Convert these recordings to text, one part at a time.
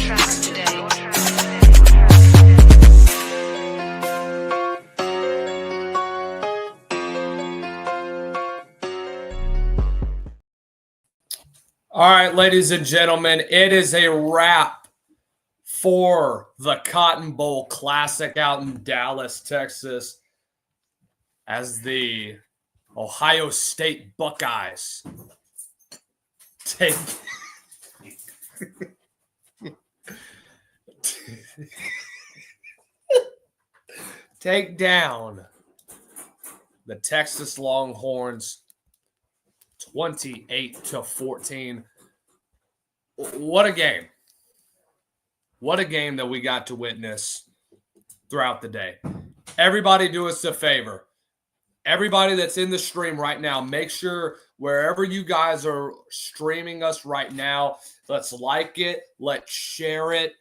tracks today. All right, ladies and gentlemen, it is a wrap for the Cotton Bowl Classic out in Dallas, Texas, as the Ohio State Buckeyes take down the Texas Longhorns 28-14. What a game. What a game that we got to witness throughout the day. Everybody do us a favor. Everybody that's in the stream right now, make sure wherever you guys are streaming us right now, let's like it, let's share it,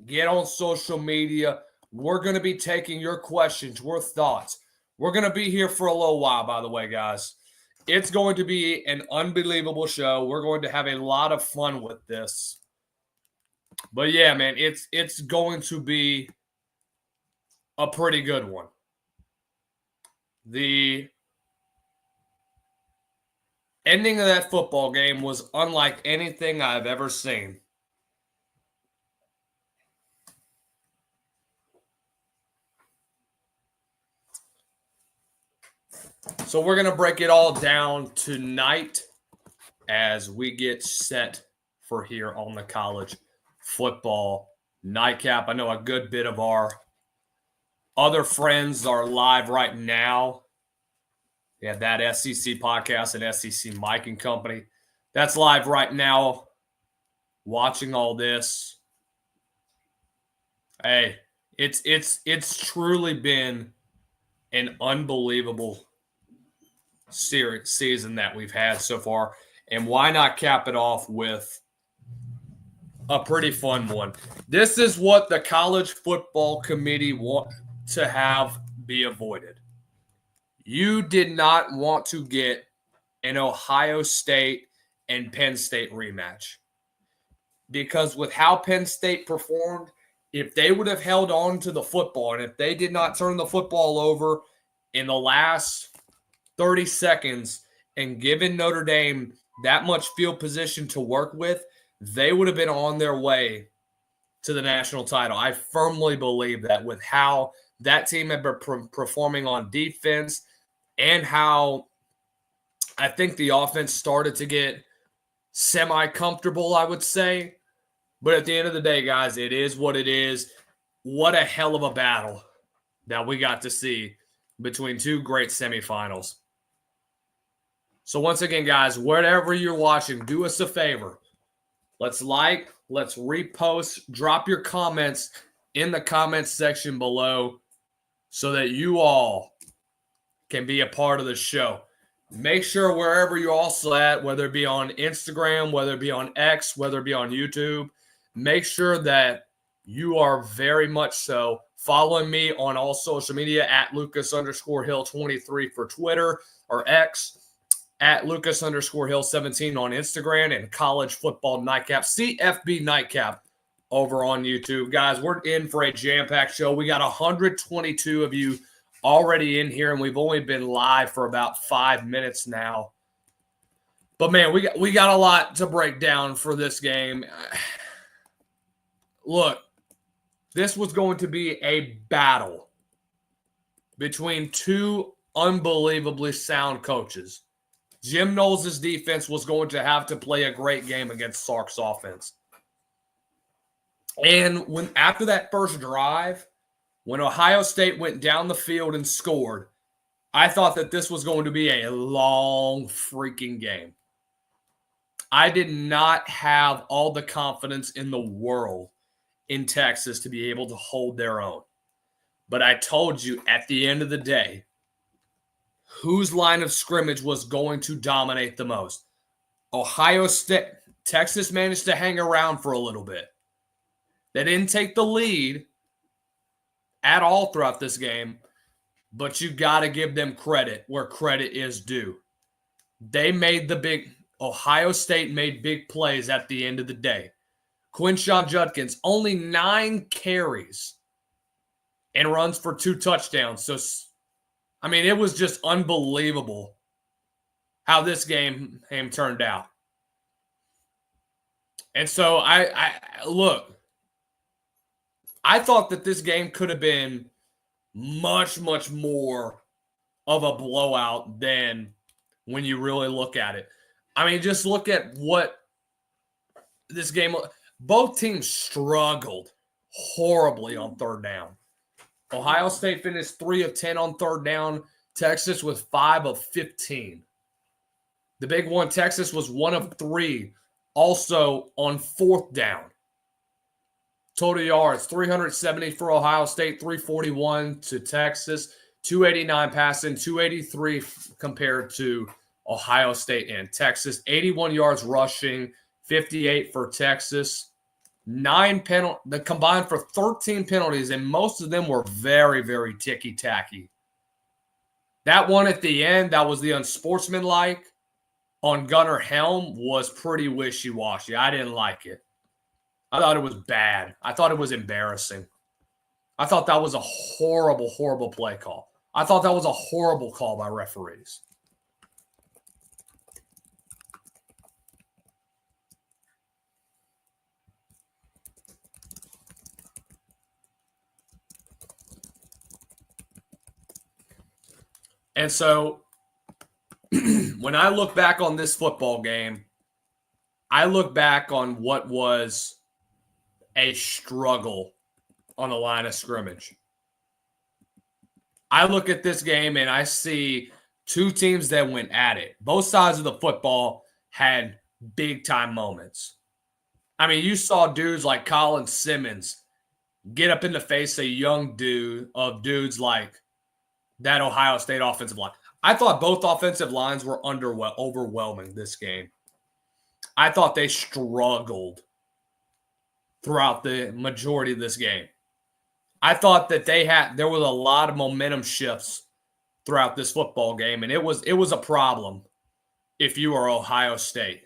get on social media. We're going to be taking your questions, your thoughts. We're going to be here for a little while, by the way, guys. It's going to be an unbelievable show. We're going to have a lot of fun with this. But yeah, man, it's going to be a pretty good one. The ending of that football game was unlike anything I've ever seen. So we're going to break it all down tonight as we get set for here on the college football nightcap. I know a good bit of our other friends are live right now. Yeah, that SEC podcast and SEC Mike and Company. That's live right now, watching all this. Hey, it's truly been an unbelievable season that we've had so far. And why not cap it off with a pretty fun one? This is what the College Football Committee want to have be avoided. You did not want to get an Ohio State and Penn State rematch. Because with how Penn State performed, if they would have held on to the football and if they did not turn the football over in the last 30 seconds and given Notre Dame that much field position to work with, they would have been on their way to the national title. I firmly believe that with how that team had been performing on defense and how I think the offense started to get semi-comfortable, I would say. But at the end of the day, guys, it is what it is. What a hell of a battle that we got to see between two great semifinals. So once again, guys, wherever you're watching, do us a favor. Let's like, let's repost, drop your comments in the comments section below so that you all can be a part of the show. Make sure wherever you're also at, whether it be on Instagram, whether it be on X, whether it be on YouTube, make sure that you are very much so following me on all social media at Lucas_Hill23 for Twitter or X, at Lucas_Hill17 on Instagram, and College Football Nightcap, CFB Nightcap over on YouTube. Guys, we're in for a jam-packed show. We got 122 of you already in here, and we've only been live for about 5 minutes now. But, man, we got a lot to break down for this game. Look, this was going to be a battle between two unbelievably sound coaches. Jim Knowles' defense was going to have to play a great game against Sark's offense. And after that first drive, when Ohio State went down the field and scored, I thought that this was going to be a long freaking game. I did not have all the confidence in the world in Texas to be able to hold their own. But I told you at the end of the day, whose line of scrimmage was going to dominate the most? Ohio State. Texas managed to hang around for a little bit. They didn't take the lead at all throughout this game, but you got to give them credit where credit is due. Ohio State made big plays at the end of the day. Quinshon Judkins, only 9 carries and runs for 2 touchdowns. So, I mean, it was just unbelievable how this game turned out. And so, I look, I thought that this game could have been much, much more of a blowout than when you really look at it. I mean, just look at what this game, both teams struggled horribly on third down. Ohio State finished 3 of 10 on third down. Texas was 5 of 15. The big one, Texas was 1 of 3 also on fourth down. Total yards, 370 for Ohio State, 341 to Texas, 289 passing, 283 compared to Ohio State and Texas, 81 yards rushing, 58 for Texas, 9 penalties, the combined for 13 penalties, and most of them were very, very ticky-tacky. That one at the end, that was the unsportsmanlike on Gunnar Helm, was pretty wishy-washy. I didn't like it. I thought it was bad. I thought it was embarrassing. I thought that was a horrible, horrible play call. I thought that was a horrible call by referees. And so when I look back on this football game, I look back on what was a struggle on the line of scrimmage. I look at this game and I see 2 teams that went at it. Both sides of the football had big-time moments. I mean, you saw dudes like Colin Simmons get up in the face of dudes like that Ohio State offensive line. I thought both offensive lines were overwhelming this game. I thought they struggled throughout the majority of this game. I thought that there was a lot of momentum shifts throughout this football game, and it was a problem if you are Ohio State.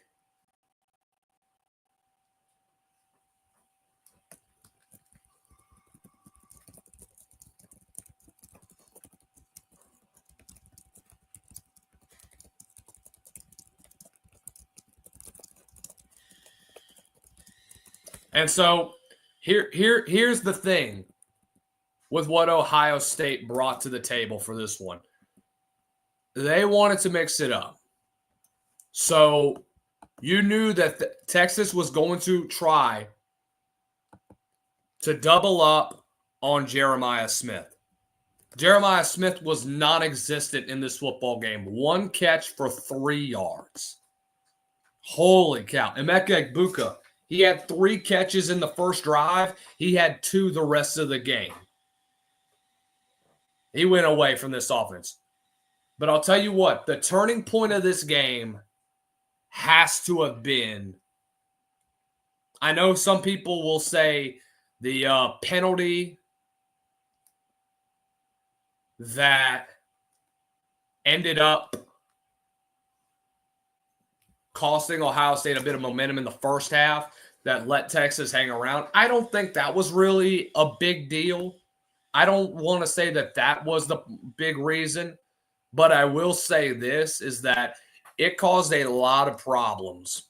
And so here's the thing with what Ohio State brought to the table for this one. They wanted to mix it up. So you knew that Texas was going to try to double up on Jeremiah Smith. Jeremiah Smith was non-existent in this football game. 1 catch for 3 yards. Holy cow. Emeka Egbuka, he had 3 catches in the first drive. He had 2 the rest of the game. He went away from this offense. But I'll tell you what, the turning point of this game has to have been, I know some people will say the penalty that ended up costing Ohio State a bit of momentum in the first half that let Texas hang around. I don't think that was really a big deal. I don't want to say that was the big reason, but I will say this is that it caused a lot of problems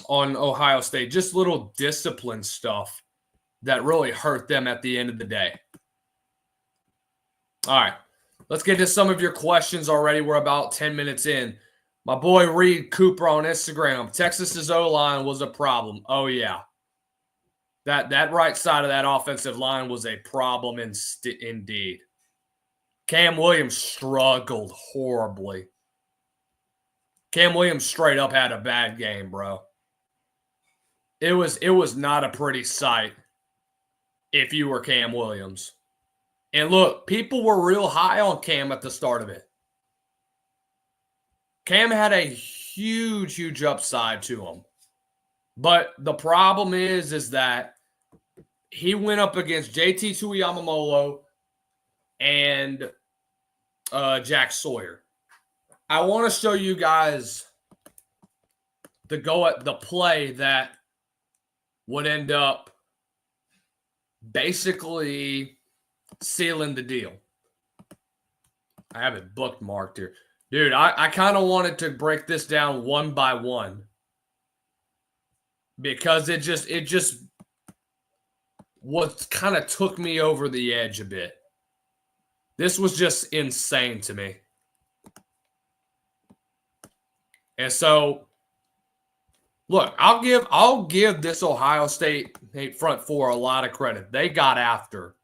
on Ohio State, just little discipline stuff that really hurt them at the end of the day. All right, let's get to some of your questions already. We're about 10 minutes in. My boy Reed Cooper on Instagram, Texas's O-line was a problem. Oh, yeah. That right side of that offensive line was a problem indeed. Cam Williams struggled horribly. Cam Williams straight up had a bad game, bro. It was not a pretty sight if you were Cam Williams. And look, people were real high on Cam at the start of it. Cam had a huge, huge upside to him. But the problem is that he went up against JT Tuiamamolo and Jack Sawyer. I want to show you guys the play that would end up basically sealing the deal. I have it bookmarked here. Dude, I kind of wanted to break this down one by one because it just what kind of took me over the edge a bit. This was just insane to me. And so, look, I'll give this Ohio State front four a lot of credit. They got after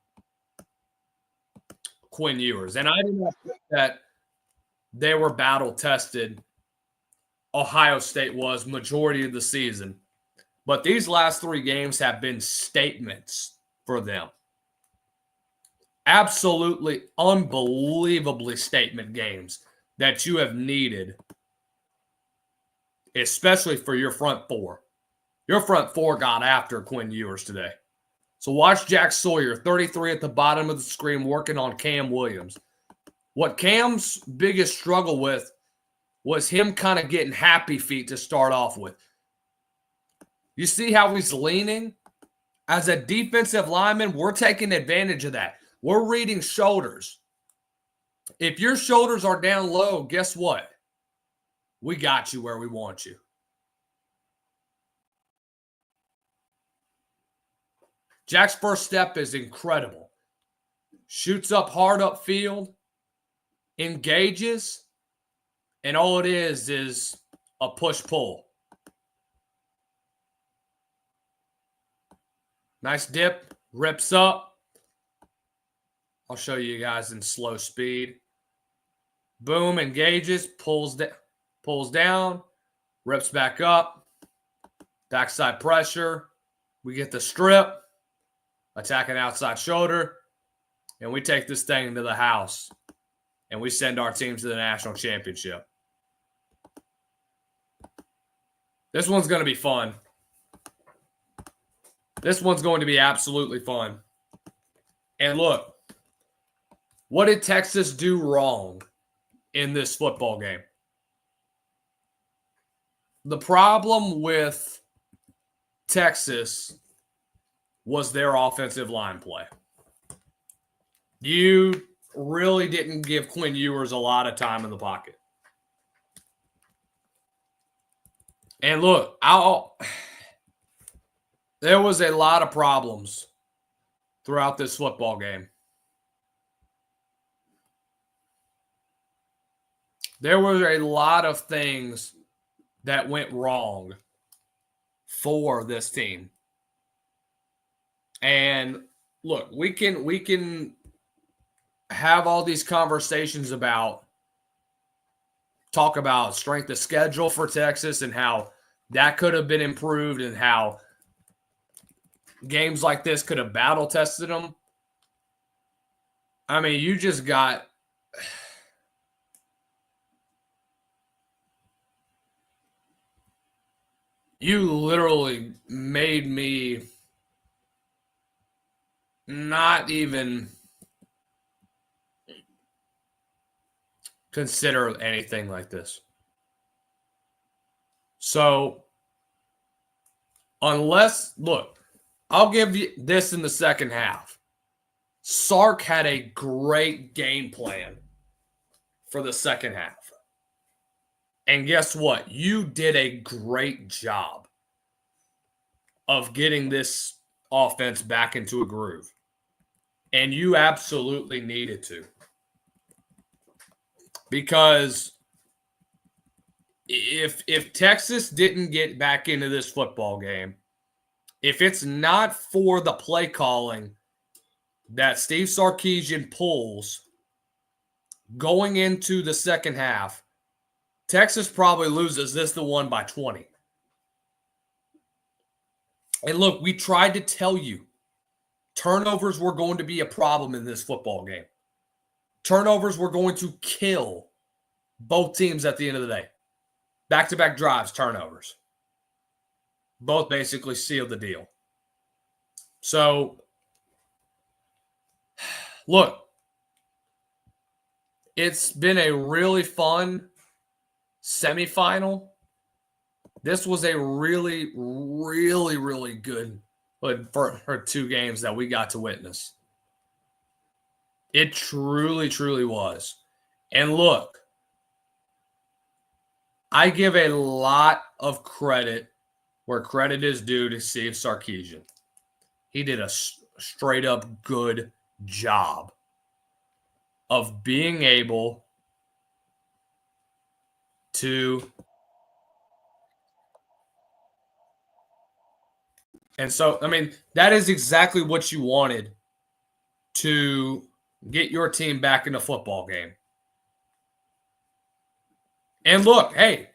Quinn Ewers. And I did not think that they were battle tested. Ohio State was majority of the season. But these last 3 games have been statements for them. Absolutely unbelievably statement games that you have needed, especially for your front four. Your front four got after Quinn Ewers today. So watch Jack Sawyer, 33 at the bottom of the screen, working on Cam Williams. What Cam's biggest struggle with was him kind of getting happy feet to start off with. You see how he's leaning? As a defensive lineman, we're taking advantage of that. We're reading shoulders. If your shoulders are down low, guess what? We got you where we want you. Jack's first step is incredible. Shoots up hard upfield, engages, and all it is a push-pull. Nice dip, rips up. I'll show you guys in slow speed. Boom, engages, pulls down, rips back up, backside pressure. We get the strip, attacking outside shoulder, and we take this thing into the house, and we send our team to the national championship. This one's going to be fun. This one's going to be absolutely fun. And look, what did Texas do wrong in this football game? The problem with Texas was their offensive line play. You really didn't give Quinn Ewers a lot of time in the pocket. And look, there was a lot of problems throughout this football game. There were a lot of things that went wrong for this team. And look, we can have all these conversations talk about strength of schedule for Texas and how that could have been improved and how games like this could have battle tested them. I mean, you just got you literally made me not even consider anything like this. So, look, I'll give you this in the second half. Sark had a great game plan for the second half. And guess what? You did a great job of getting this offense back into a groove. And you absolutely needed to. Because if Texas didn't get back into this football game, if it's not for the play calling that Steve Sarkisian pulls going into the second half, Texas probably loses this one by 20. And look, we tried to tell you turnovers were going to be a problem in this football game. Turnovers were going to kill both teams at the end of the day. Back-to-back drives, turnovers. Both basically sealed the deal. So, look, it's been a really fun semifinal. This was a really, really, really good for 2 games that we got to witness. It truly, truly was. And look, I give a lot of credit where credit is due to Steve Sarkisian. He did a straight up good job of being able to. And so, I mean, that is exactly what you wanted to get your team back in a football game. And look, hey,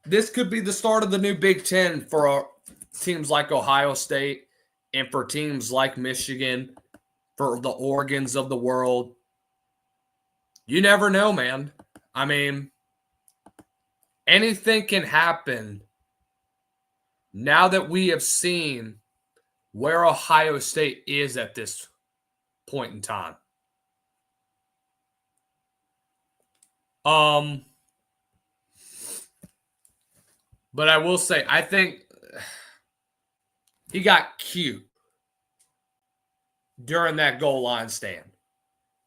this could be the start of the new Big Ten for teams like Ohio State and for teams like Michigan, for the Oregons of the world. You never know, man. I mean, anything can happen now that we have seen where Ohio State is at this point in time. But I will say, I think he got cute during that goal line stand.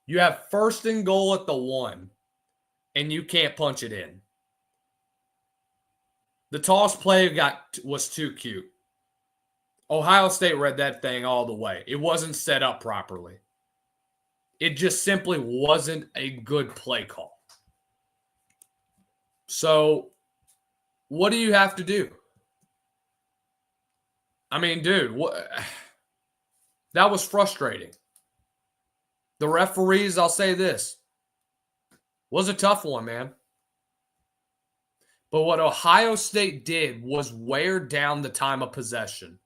You have 1st and goal at the 1, and you can't punch it in. The toss play was too cute. Ohio State read that thing all the way. It wasn't set up properly. It just simply wasn't a good play call. So, what do you have to do? I mean, dude, that was frustrating. The referees, I'll say this, was a tough one, man. But what Ohio State did was wear down the time of possession.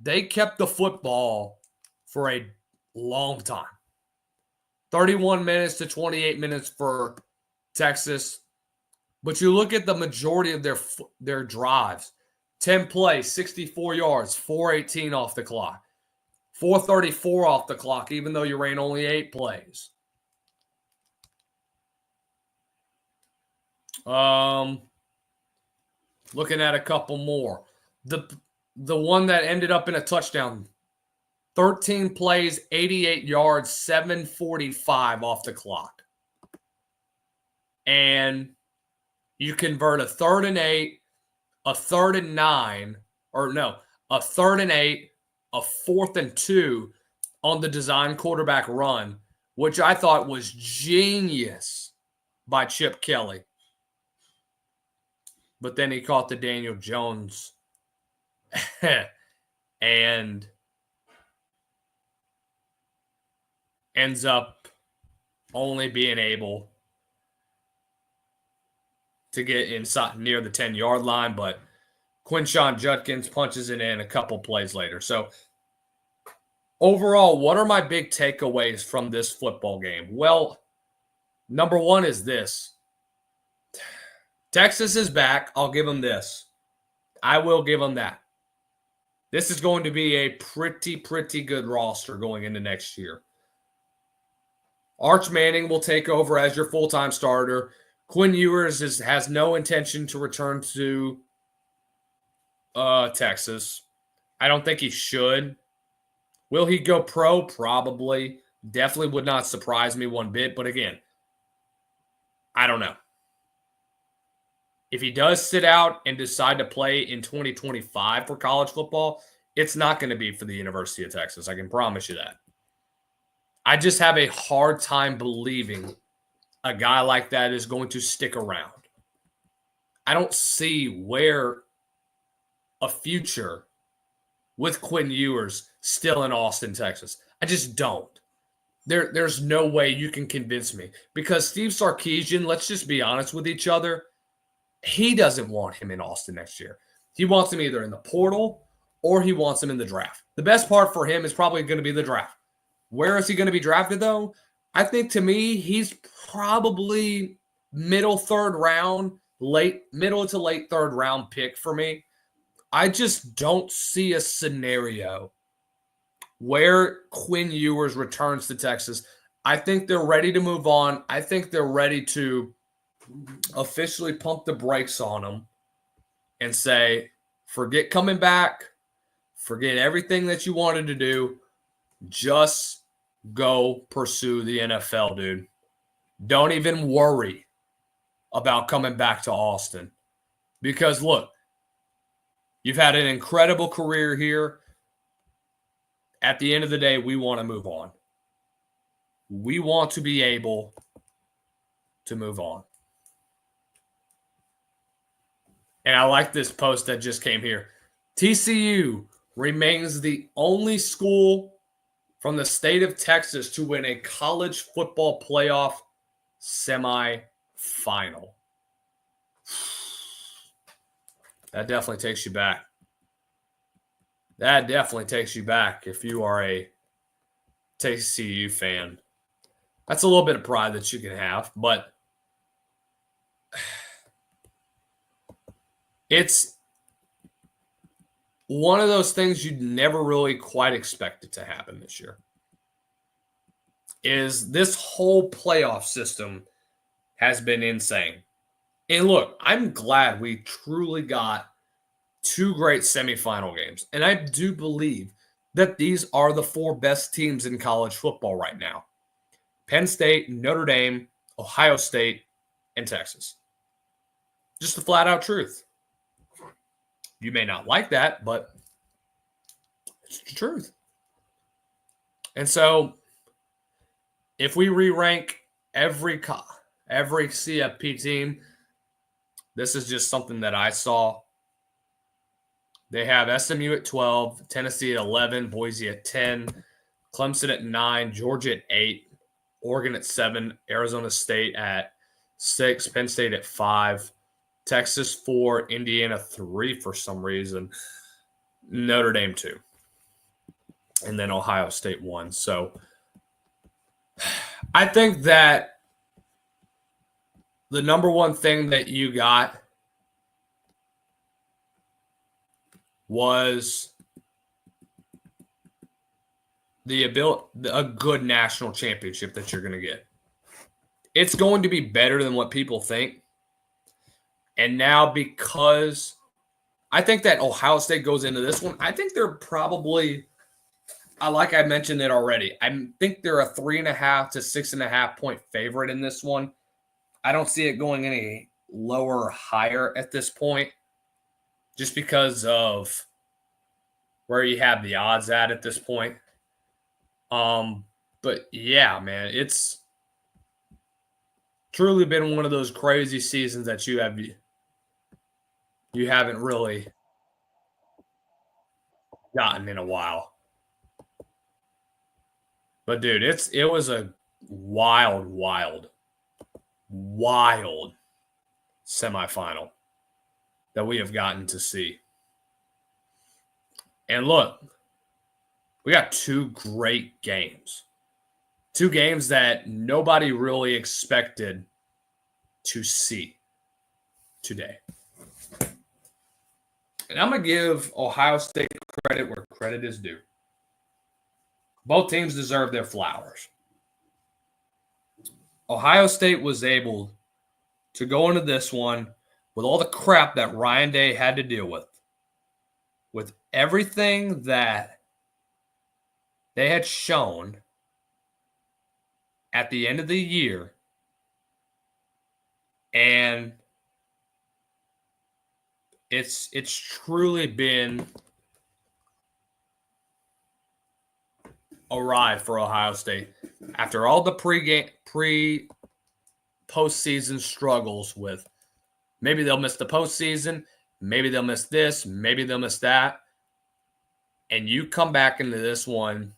They kept the football for a long time. 31 minutes to 28 minutes for Texas. But you look at the majority of their drives. 10 plays, 64 yards, 4:18 off the clock. 4:34 off the clock, even though you ran only 8 plays. Looking at a couple more. The one that ended up in a touchdown. 13 plays, 88 yards, 7:45 off the clock. And you convert a 3rd and 8, a 3rd and 9, or no, a 3rd and 8, a 4th and 2 on the design quarterback run, which I thought was genius by Chip Kelly. But then he caught the Daniel Jones and ends up only being able to get inside near the 10-yard line, but Quinshon Judkins punches it in a couple plays later. So overall, what are my big takeaways from this football game? Well, number one is this. Texas is back. I'll give them this. I will give them that. This is going to be a pretty good roster going into next year. Arch Manning will take over as your full-time starter. Quinn Ewers has no intention to return to Texas. I don't think he should. Will he go pro? Probably. Definitely would not surprise me one bit. But again, I don't know. If he does sit out and decide to play in 2025 for college football, it's not going to be for the University of Texas. I can promise you that. I just have a hard time believing a guy like that is going to stick around. I don't see where a future with Quinn Ewers still in Austin, Texas. I just don't. There's no way you can convince me. Because Steve Sarkisian, let's just be honest with each other, he doesn't want him in Austin next year. He wants him either in the portal or he wants him in the draft. The best part for him is probably going to be the draft. Where is he going to be drafted, though? I think, to me, he's probably middle to late third round pick for me. I just don't see a scenario where Quinn Ewers returns to Texas. I think they're ready to move on. I think they're ready to officially pump the brakes on them and say, forget coming back, forget everything that you wanted to do, just go pursue the NFL, dude. Don't even worry about coming back to Austin. Because look, you've had an incredible career here. At the end of the day, we want to move on. We want to be able to move on. And I like this post that just came here. TCU remains the only school from the state of Texas to win a college football playoff semifinal. That definitely takes you back. That definitely takes you back if you are a TCU fan. That's a little bit of pride that you can have, but it's one of those things you'd never really quite expect it to happen this year. Is this whole playoff system has been insane. And look, I'm glad we truly got 2 great semifinal games. And I do believe that these are the 4 best teams in college football right now. Penn State, Notre Dame, Ohio State, and Texas. Just the flat-out truth. You may not like that, but it's the truth. And so, if we re-rank every CFP team, this is just something that I saw. They have SMU at 12, Tennessee at 11, Boise at 10, Clemson at 9, Georgia at 8, Oregon at 7, Arizona State at 6, Penn State at 5, Texas 4, Indiana 3 for some reason, Notre Dame 2, and then Ohio State 1. So I think that the number one thing that you got was a good national championship that you're going to get. It's going to be better than what people think. And now because I think that Ohio State goes into this one, I think they're probably, like I mentioned it already, I think they're a 3.5 to 6.5 point favorite in this one. I don't see it going any lower or higher at this point just because of where you have the odds at this point. But yeah, man, it's truly been one of those crazy seasons that you haven't really gotten in a while. But dude, it was a wild semifinal that we have gotten to see. And look, we got 2 great games. 2 games that nobody really expected to see today. And I'm going to give Ohio State credit where credit is due. Both teams deserve their flowers. Ohio State was able to go into this one with all the crap that Ryan Day had to deal with everything that they had shown at the end of the year, and it's truly been a ride for Ohio State after all the postseason struggles with maybe they'll miss the postseason, maybe they'll miss this, maybe they'll miss that, and you come back into this one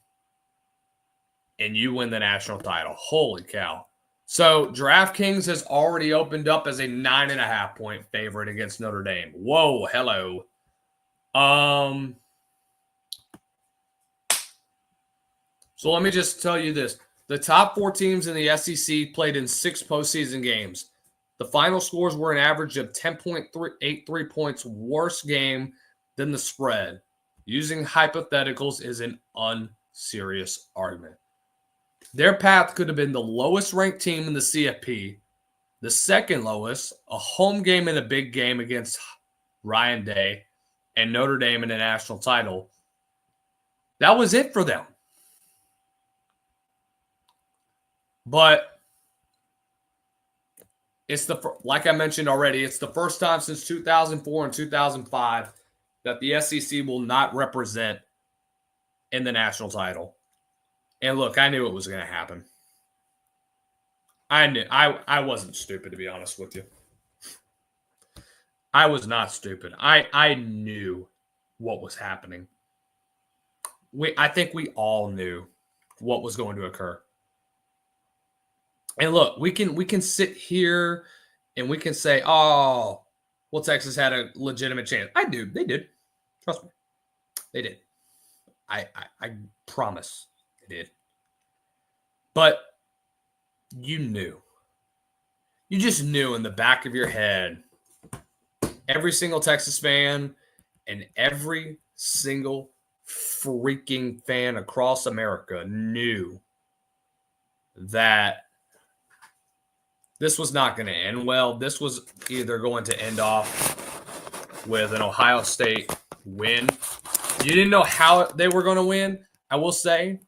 and you win the national title. Holy cow. So DraftKings has already opened up as a 9.5 point favorite against Notre Dame. Whoa, hello. So let me just tell you this. The top 4 teams in the SEC played in 6 postseason games. The final scores were an average of 10.83 points worse game than the spread. Using hypotheticals is an unserious argument. Their path could have been the lowest ranked team in the CFP The second lowest, a home game and a big game against Ryan Day and Notre Dame in a national title. That was it for them. But it's like I mentioned already, it's the first time since 2004 and 2005 that the SEC will not represent in the national title. And look, I knew it was going to happen. I wasn't stupid, to be honest with you. I was not stupid. I knew what was happening. I think we all knew what was going to occur. And look, we can sit here and we can say, "Oh, well, Texas had a legitimate chance." I do. They did. Trust me. They did. I promise they did. But you knew. You just knew in the back of your head. Every single Texas fan and every single freaking fan across America knew that this was not going to end well. This was either going to end off with an Ohio State win. You didn't know how they were going to win, I will say.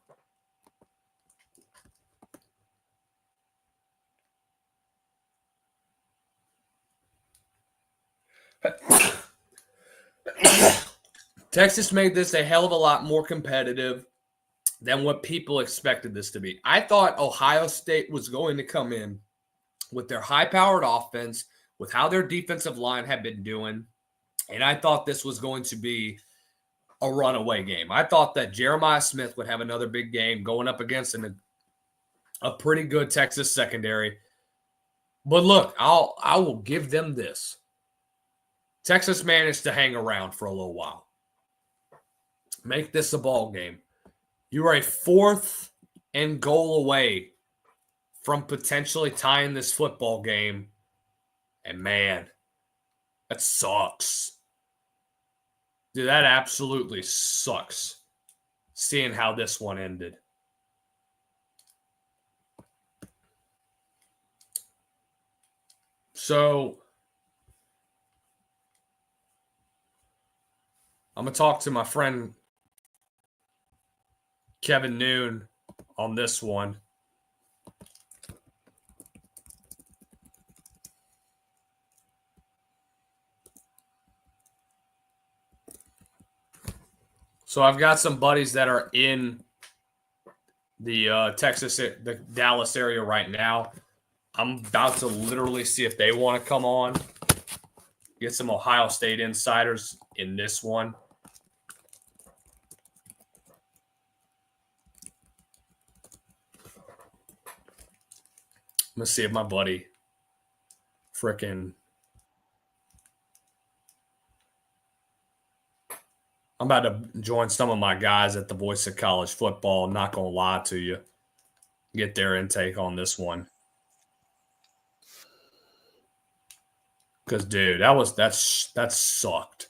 Texas made this a hell of a lot more competitive than what people expected this to be. I thought Ohio State was going to come in with their high-powered offense, with how their defensive line had been doing, and I thought this was going to be a runaway game. I thought that Jeremiah Smith would have another big game going up against a pretty good Texas secondary. But look, I will give them this. Texas managed to hang around for a little while. Make this a ball game. You are a 4th and goal away from potentially tying this football game. And man, that sucks. Dude, that absolutely sucks. Seeing how this one ended. So, I'm going to talk to my friend Kevin Noon on this one. So I've got some buddies that are in the the Dallas area right now. I'm about to literally see if they want to come on. Get some Ohio State insiders in this one. I'm going to see if my buddy frickin' I'm about to join some of my guys at the Voice of College Football. I'm not going to lie to you. Get their intake on this one. Because, dude, that sucked.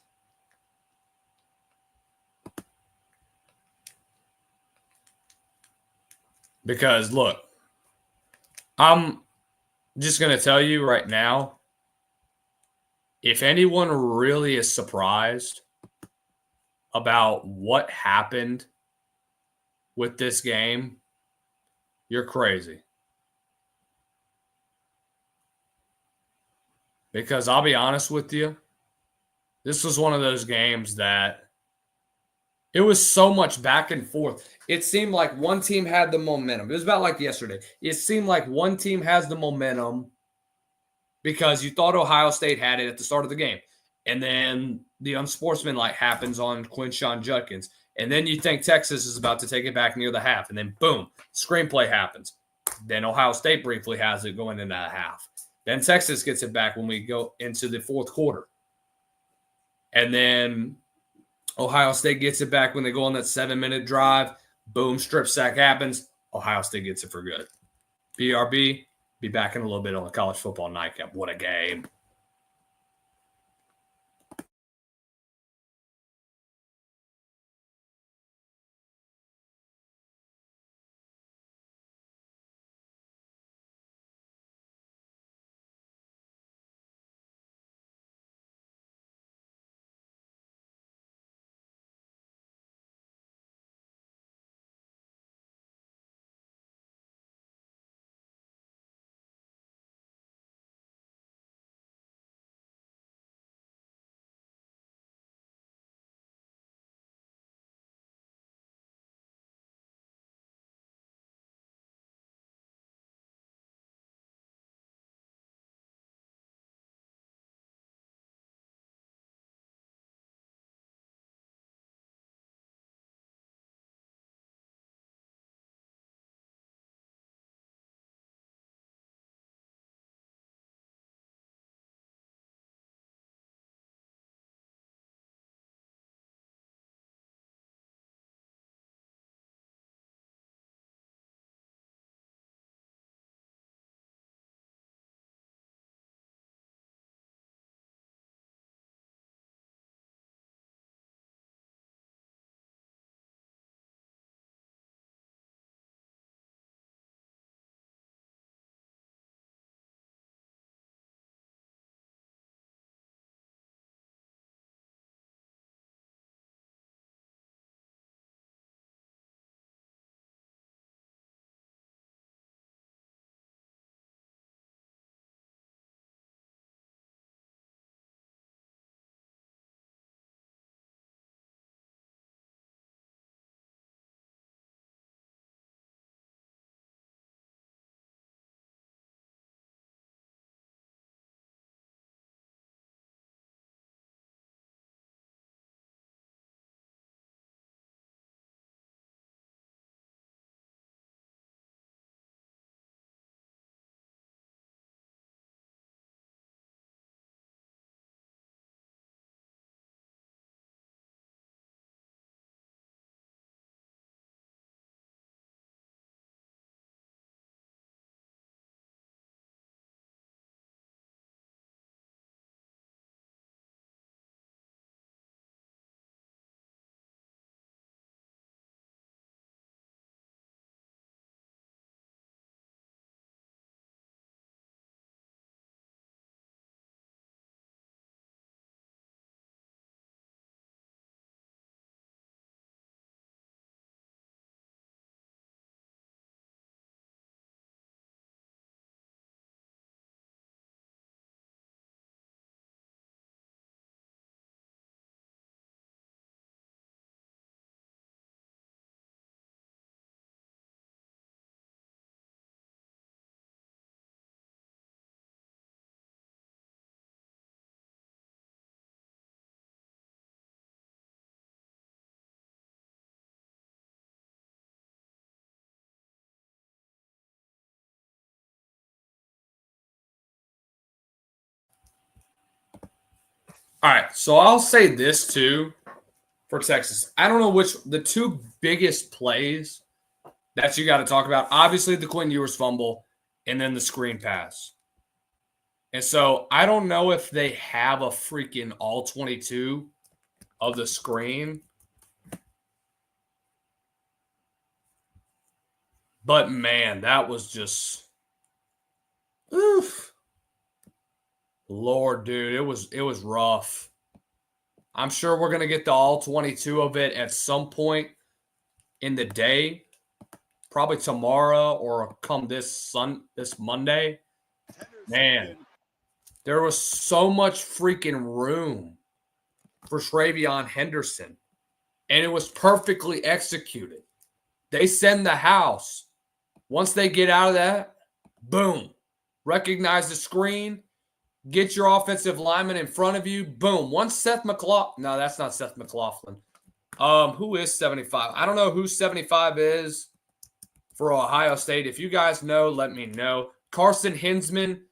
Because, look, I'm just going to tell you right now, if anyone really is surprised about what happened with this game, you're crazy. Because I'll be honest with you, this was one of those games that it was so much back and forth. It seemed like one team had the momentum. It was about like yesterday. It seemed like one team has the momentum because you thought Ohio State had it at the start of the game. And then the unsportsmanlike happens on Quinshon Judkins. And then you think Texas is about to take it back near the half. And then, boom, screenplay happens. Then Ohio State briefly has it going into the half. Then Texas gets it back when we go into the fourth quarter. And then Ohio State gets it back when they go on that 7-minute drive. Boom, strip sack happens. Ohio State gets it for good. BRB, be back in a little bit on the college football nightcap. What a game. All right, so I'll say this too for Texas. I don't know which the two biggest plays that you got to talk about. Obviously, the Quinn Ewers fumble and then the screen pass. And so I don't know if they have a freaking all 22 of the screen. But man, that was just oof. Lord, dude, it was rough. I'm sure we're gonna get the all 22 of it at some point in the day, probably tomorrow or come this Monday. Man, there was so much freaking room for Travion Henderson, and it was perfectly executed. They send the house. Once they get out of that, boom, recognize the screen, get your offensive lineman in front of you, boom. Once Seth McLaughlin, no, that's not Seth McLaughlin. Who is 75? I don't know who 75 is for Ohio State. If you guys know, let me know. Carson Hinsman.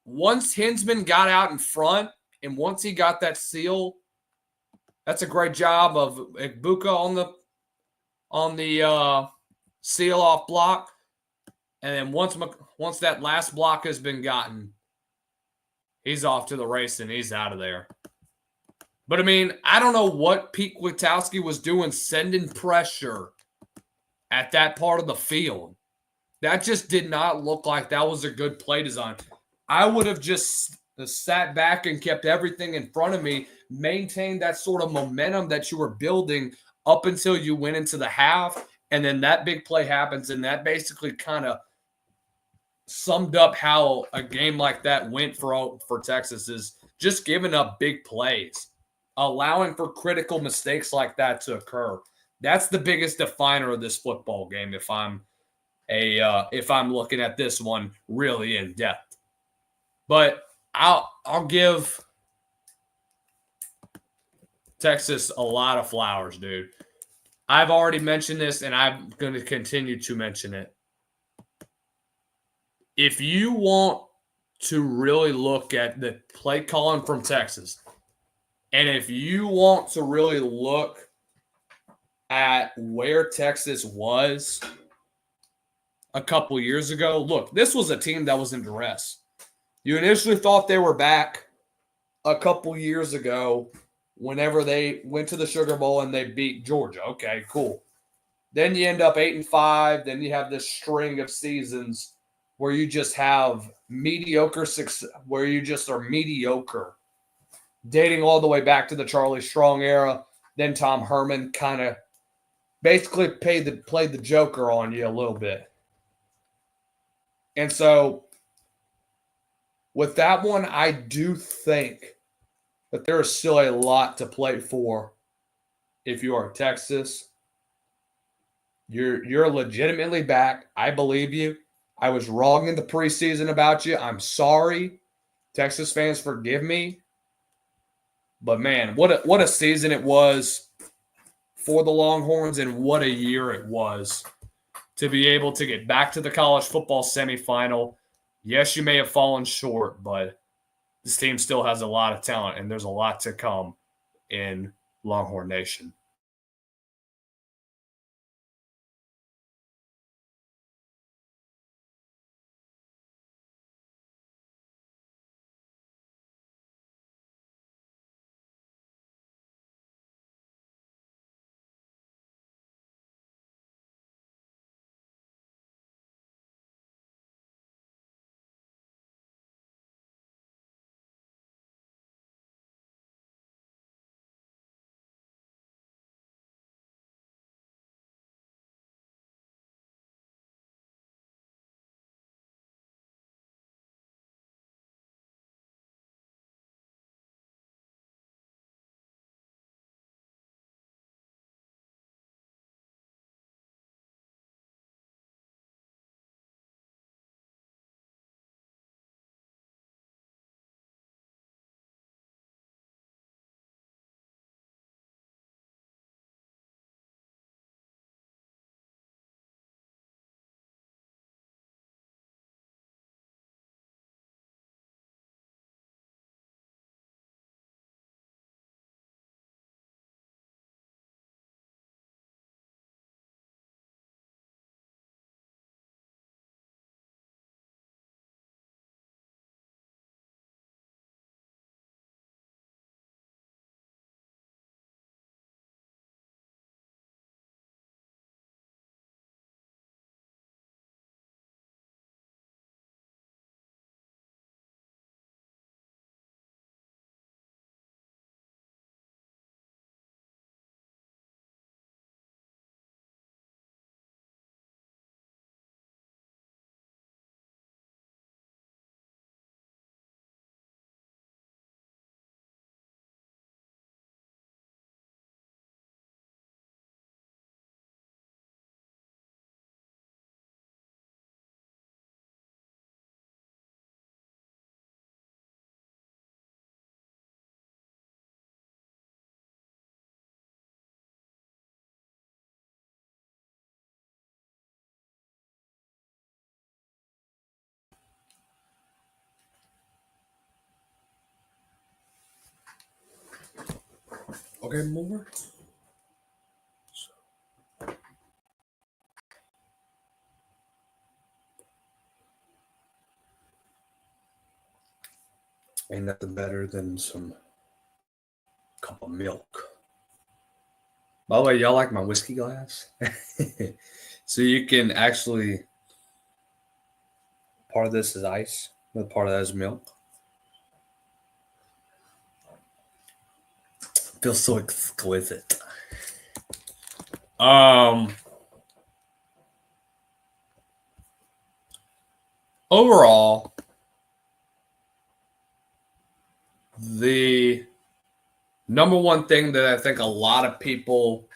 Once Hinsman got out in front, and once he got that seal, that's a great job of Igbuka on the seal off block. And then once that last block has been gotten, he's off to the race and he's out of there. But I mean, I don't know what Pete Kwiatkowski was doing sending pressure at that part of the field. That just did not look like that was a good play design. I would have just sat back and kept everything in front of me, maintained that sort of momentum that you were building up until you went into the half, and then that big play happens, and that basically kind of summed up how a game like that went for Texas is just giving up big plays, allowing for critical mistakes like that to occur. That's the biggest definer of this football game if I'm looking at this one really in depth. But I'll give Texas a lot of flowers, dude. I've already mentioned this and I'm going to continue to mention it. If you want to really look at the play calling from Texas, and if you want to really look at where Texas was a couple years ago, look, this was a team that was in duress. You initially thought they were back a couple years ago whenever they went to the Sugar Bowl and they beat Georgia. Okay, cool. Then you end up 8-5. Then you have this string of seasons where you just have mediocre success, where you just are mediocre, dating all the way back to the Charlie Strong era. Then Tom Herman kind of basically played the Joker on you a little bit. And so with that one, I do think that there is still a lot to play for if you are Texas. You're legitimately back. I believe you. I was wrong in the preseason about you. I'm sorry. Texas fans, forgive me. But man, what a season it was for the Longhorns, and what a year it was to be able to get back to the college football semifinal. Yes, you may have fallen short, but this team still has a lot of talent, and there's a lot to come in Longhorn Nation. Okay, more. Ain't nothing better than some cup of milk. By the way, y'all like my whiskey glass? So you can actually, part of this is ice, the part of that is milk. Feels so exquisite. Overall, the number one thing that I think a lot of people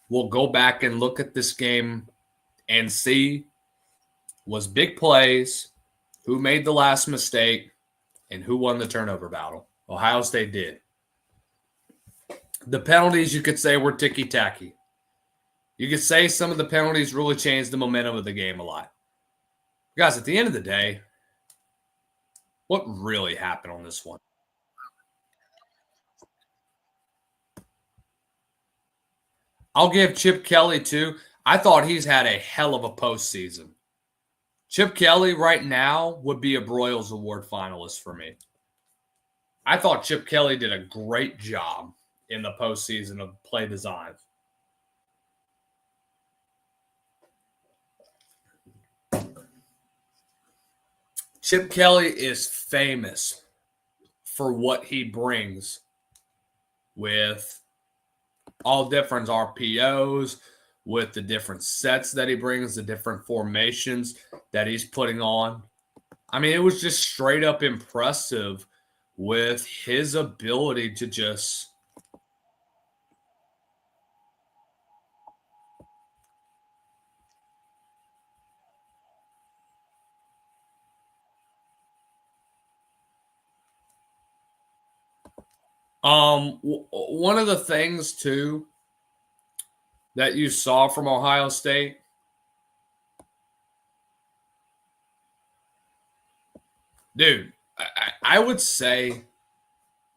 will go back and look at this game and see was big plays, who made the last mistake, and who won the turnover battle. Ohio State did. The penalties, you could say, were ticky-tacky. You could say some of the penalties really changed the momentum of the game a lot. Guys, at the end of the day, what really happened on this one? I'll give Chip Kelly, too. I thought he's had a hell of a postseason. Chip Kelly right now would be a Broyles Award finalist for me. I thought Chip Kelly did a great job in the postseason of play design. Chip Kelly is famous for what he brings with all different RPOs, with the different sets that he brings, the different formations that he's putting on. I mean, it was just straight up impressive with his ability to just one of the things too that you saw from Ohio State, dude, I would say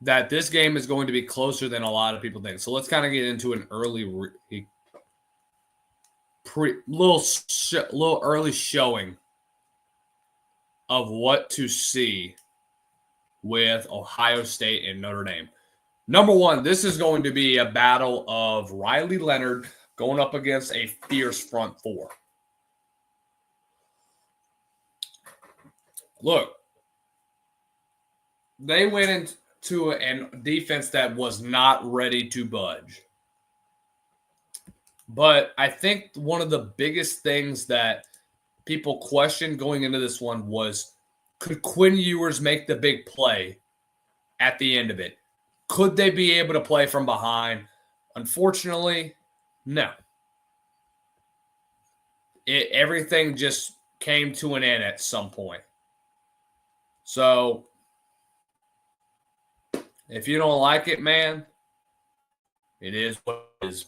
that this game is going to be closer than a lot of people think. So let's kind of get into an early, little early showing of what to see with Ohio State and Notre Dame. Number one, this is going to be a battle of Riley Leonard going up against a fierce front four. Look, they went into a defense that was not ready to budge. But I think one of the biggest things that people questioned going into this one was, could Quinn Ewers make the big play at the end of it? Could they be able to play from behind? Unfortunately, no. Everything just came to an end at some point. So, if you don't like it, man, it is what it is.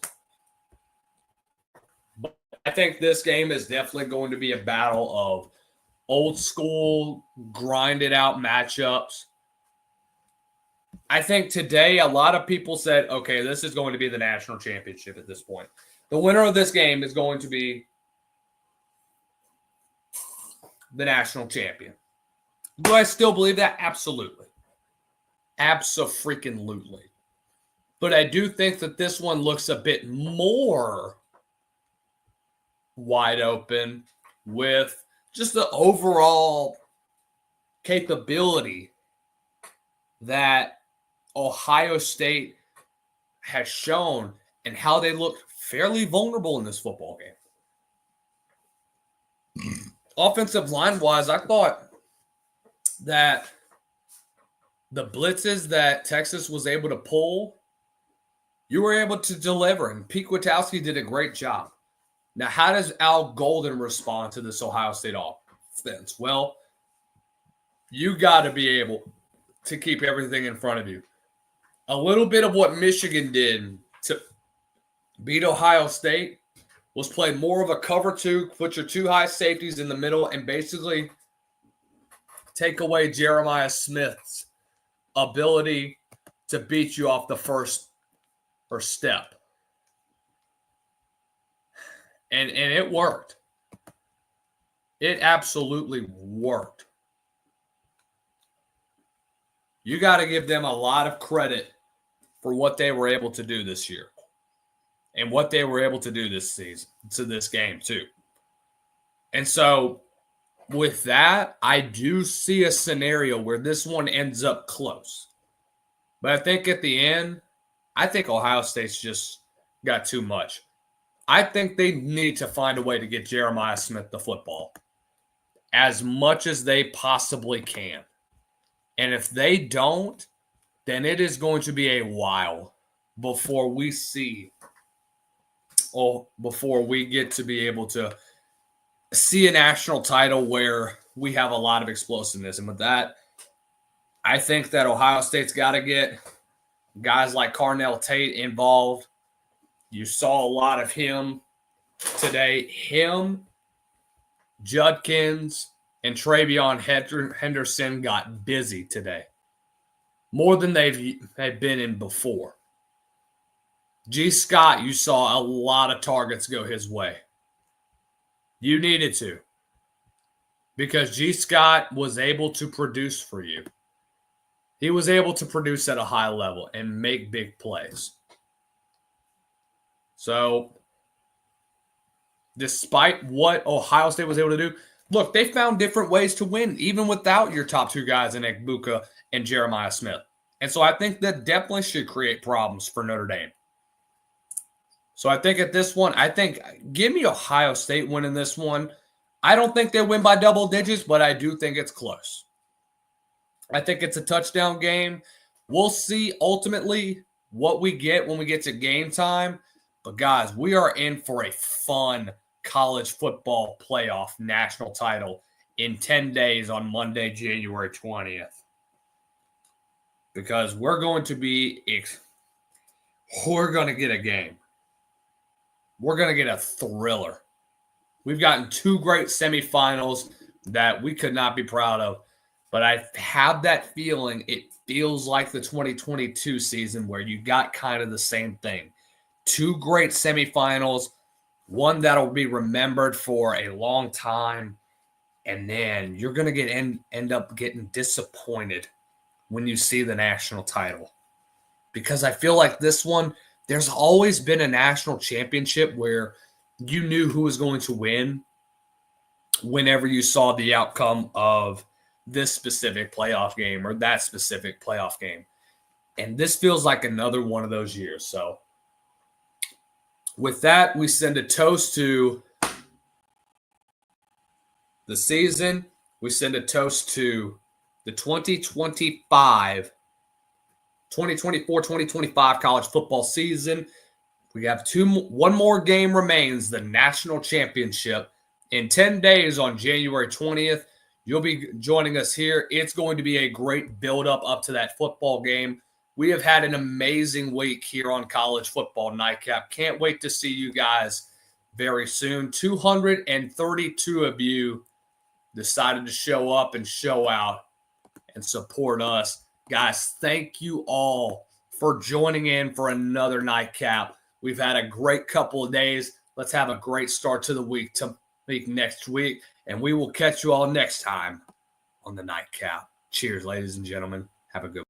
But I think this game is definitely going to be a battle of old school, grinded out matchups. I think today a lot of people said, okay, this is going to be the national championship at this point. The winner of this game is going to be the national champion. Do I still believe that? Absolutely. Abso-freaking-lutely. But I do think that this one looks a bit more wide open with just the overall capability that Ohio State has shown and how they look fairly vulnerable in this football game. Offensive line-wise, I thought that the blitzes that Texas was able to pull, you were able to deliver, and Pete Kwiatkowski did a great job. Now, how does Al Golden respond to this Ohio State offense? Well, you got to be able to keep everything in front of you. A little bit of what Michigan did to beat Ohio State was play more of a cover two, put your two high safeties in the middle, and basically take away Jeremiah Smith's ability to beat you off the first or step. And it worked. It absolutely worked. You got to give them a lot of credit for what they were able to do this year and what they were able to do this season, to this game too. And so with that, I do see a scenario where this one ends up close. But I think at the end, I think Ohio State's just got too much. I think they need to find a way to get Jeremiah Smith the football as much as they possibly can. And if they don't, then it is going to be a while before we see, or before we get to be able to see a national title where we have a lot of explosiveness. And with that, I think that Ohio State's got to get guys like Carnell Tate involved. You saw a lot of him today. Him, Judkins, and Travion Henderson got busy today. More than they've been in before. G. Scott, you saw a lot of targets go his way. You needed to. Because G. Scott was able to produce for you. He was able to produce at a high level and make big plays. So, despite what Ohio State was able to do, look, they found different ways to win, even without your top two guys in Egbuka and Jeremiah Smith. And so I think that definitely should create problems for Notre Dame. So I think at this one, give me Ohio State winning this one. I don't think they win by double digits, but I do think it's close. I think it's a touchdown game. We'll see ultimately what we get when we get to game time. But guys, we are in for a fun college football playoff national title in 10 days on Monday, January 20th. Because we're going to get a game. We're going to get a thriller. We've gotten two great semifinals that we could not be proud of. But I have that feeling it feels like the 2022 season where you got kind of the same thing. Two great semifinals, one that'll be remembered for a long time, and then you're going to end up getting disappointed when you see the national title. Because I feel like this one, there's always been a national championship where you knew who was going to win whenever you saw the outcome of this specific playoff game or that specific playoff game. And this feels like another one of those years. So with that, we send a toast to the season. We send a toast to the 2024-2025 college football season. We have one more game remains, the national championship. In 10 days on January 20th, you'll be joining us here. It's going to be a great build-up up to that football game. We have had an amazing week here on College Football Nightcap. Can't wait to see you guys very soon. 232 of you decided to show up and show out and support us. Guys, thank you all for joining in for another Nightcap. We've had a great couple of days. Let's have a great start to the week next week, and we will catch you all next time on the Nightcap. Cheers, ladies and gentlemen. Have a good one.